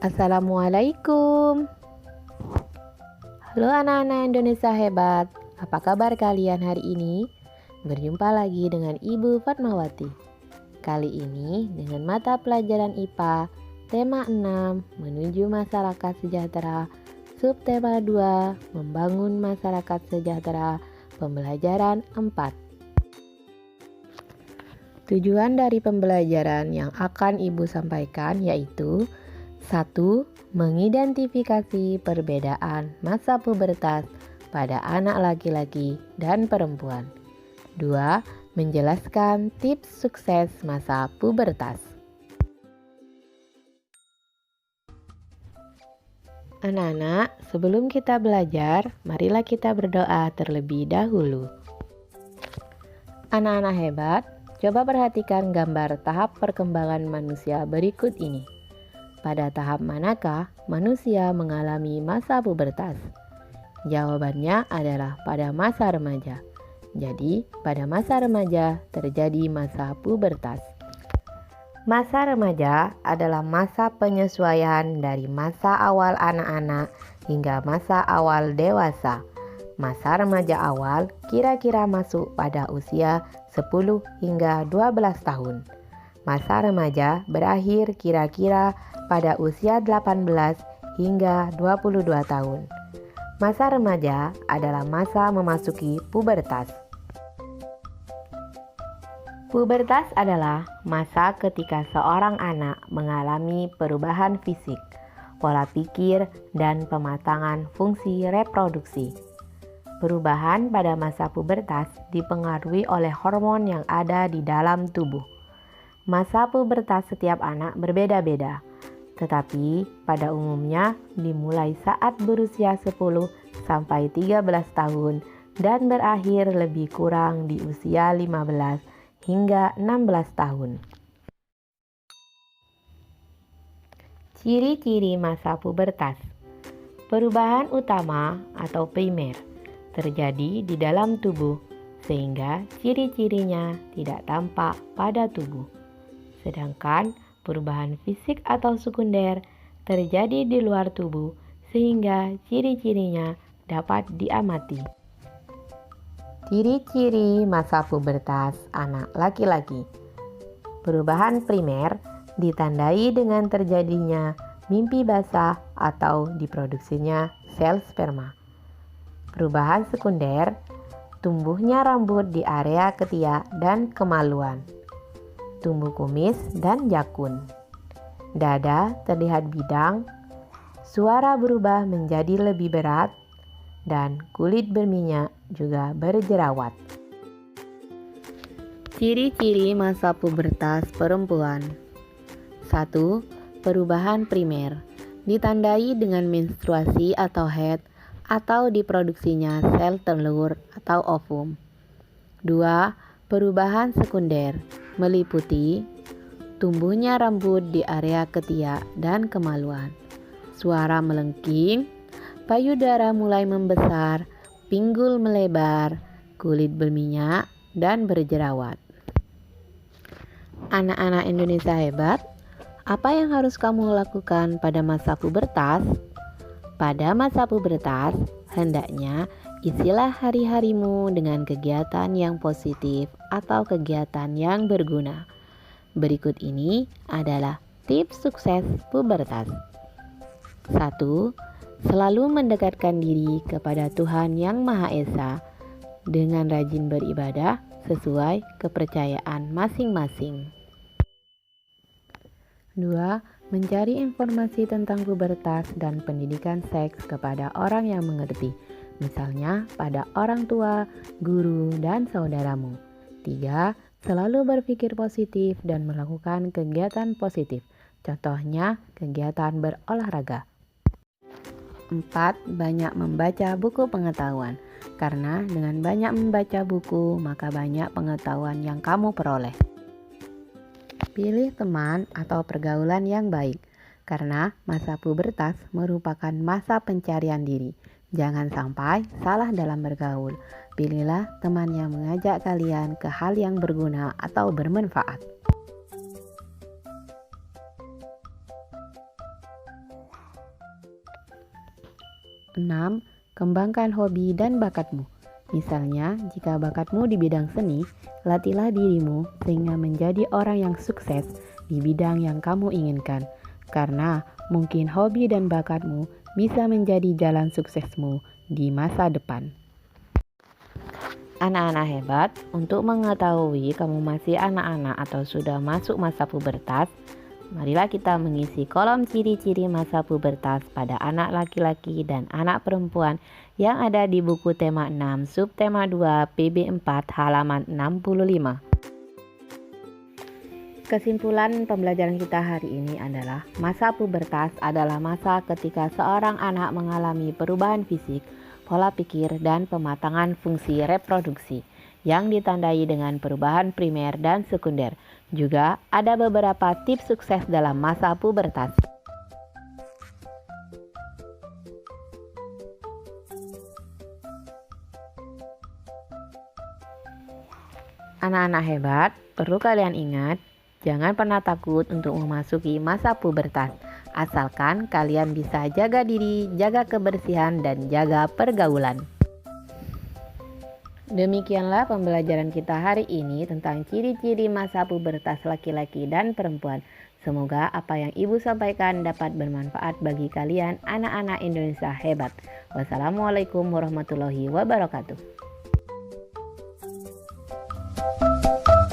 Assalamualaikum. Halo anak-anak Indonesia hebat. Apa kabar kalian hari ini? Berjumpa lagi dengan Ibu Fatmawati. Kali ini dengan mata pelajaran IPA tema 6 menuju masyarakat sejahtera, subtema 2 membangun masyarakat sejahtera, pembelajaran 4. Tujuan dari pembelajaran yang akan Ibu sampaikan yaitu 1. Mengidentifikasi perbedaan masa pubertas pada anak laki-laki dan perempuan. 2. Menjelaskan tips sukses masa pubertas. Anak-anak, sebelum kita belajar, marilah kita berdoa terlebih dahulu. Anak-anak hebat, coba perhatikan gambar tahap perkembangan manusia berikut ini. Pada tahap manakah manusia mengalami masa pubertas? Jawabannya adalah pada masa remaja. Jadi, pada masa remaja terjadi masa pubertas. Masa remaja adalah masa penyesuaian dari masa awal anak-anak hingga masa awal dewasa. Masa remaja awal kira-kira masuk pada usia 10 hingga 12 tahun. Masa remaja berakhir kira-kira pada usia 18 hingga 22 tahun. Masa remaja adalah masa memasuki pubertas. Pubertas adalah masa ketika seorang anak mengalami perubahan fisik, pola pikir, dan pematangan fungsi reproduksi. Perubahan pada masa pubertas dipengaruhi oleh hormon yang ada di dalam tubuh. Masa pubertas setiap anak berbeda-beda, tetapi pada umumnya dimulai saat berusia 10 sampai 13 tahun dan berakhir lebih kurang di usia 15 hingga 16 tahun. Ciri-ciri masa pubertas. Perubahan utama atau primer terjadi di dalam tubuh sehingga ciri-cirinya tidak tampak pada tubuh. Sedangkan perubahan fisik atau sekunder terjadi di luar tubuh sehingga ciri-cirinya dapat diamati. Ciri-ciri masa pubertas anak laki-laki. Perubahan primer ditandai dengan terjadinya mimpi basah atau diproduksinya sel sperma. Perubahan sekunder, tumbuhnya rambut di area ketiak dan kemaluan. Tumbuh kumis dan jakun. Dada terlihat bidang, suara berubah menjadi lebih berat, dan kulit berminyak juga berjerawat. Ciri-ciri masa pubertas perempuan. 1. Perubahan primer ditandai dengan menstruasi atau haid atau diproduksinya sel telur atau ovum. 2. Perubahan sekunder meliputi tumbuhnya rambut di area ketiak dan kemaluan, suara melengking, payudara mulai membesar, pinggul melebar, kulit berminyak, dan berjerawat. Anak-anak Indonesia hebat, apa yang harus kamu lakukan pada masa pubertas? Pada masa pubertas, hendaknya isilah hari-harimu dengan kegiatan yang positif atau kegiatan yang berguna. Berikut ini adalah tips sukses pubertas. 1. Selalu mendekatkan diri kepada Tuhan Yang Maha Esa dengan rajin beribadah sesuai kepercayaan masing-masing. 2. Mencari informasi tentang pubertas dan pendidikan seks kepada orang yang mengerti, misalnya pada orang tua, guru, dan saudaramu. 3. Selalu berpikir positif dan melakukan kegiatan positif, contohnya kegiatan berolahraga. 4. Banyak membaca buku pengetahuan, karena dengan banyak membaca buku, maka banyak pengetahuan yang kamu peroleh. Pilih teman atau pergaulan yang baik, karena masa pubertas merupakan masa pencarian diri. Jangan sampai salah dalam bergaul. Pilihlah teman yang mengajak kalian ke hal yang berguna atau bermanfaat. 6. Kembangkan hobi dan bakatmu. Misalnya, jika bakatmu di bidang seni, latihlah dirimu sehingga menjadi orang yang sukses di bidang yang kamu inginkan. Karena mungkin hobi dan bakatmu bisa menjadi jalan suksesmu di masa depan. Anak-anak hebat, untuk mengetahui kamu masih anak-anak atau sudah masuk masa pubertas, marilah kita mengisi kolom ciri-ciri masa pubertas pada anak laki-laki dan anak perempuan yang ada di buku tema 6 subtema 2 PB 4 halaman 65. Kesimpulan pembelajaran kita hari ini adalah masa pubertas adalah masa ketika seorang anak mengalami perubahan fisik, pola pikir, dan pematangan fungsi reproduksi yang ditandai dengan perubahan primer dan sekunder. Juga ada beberapa tips sukses dalam masa pubertas. Anak-anak hebat, perlu kalian ingat, jangan pernah takut untuk memasuki masa pubertas. Asalkan kalian bisa jaga diri, jaga kebersihan, dan jaga pergaulan. Demikianlah pembelajaran kita hari ini tentang ciri-ciri masa pubertas laki-laki dan perempuan. Semoga apa yang Ibu sampaikan dapat bermanfaat bagi kalian anak-anak Indonesia hebat. Wassalamualaikum warahmatullahi wabarakatuh.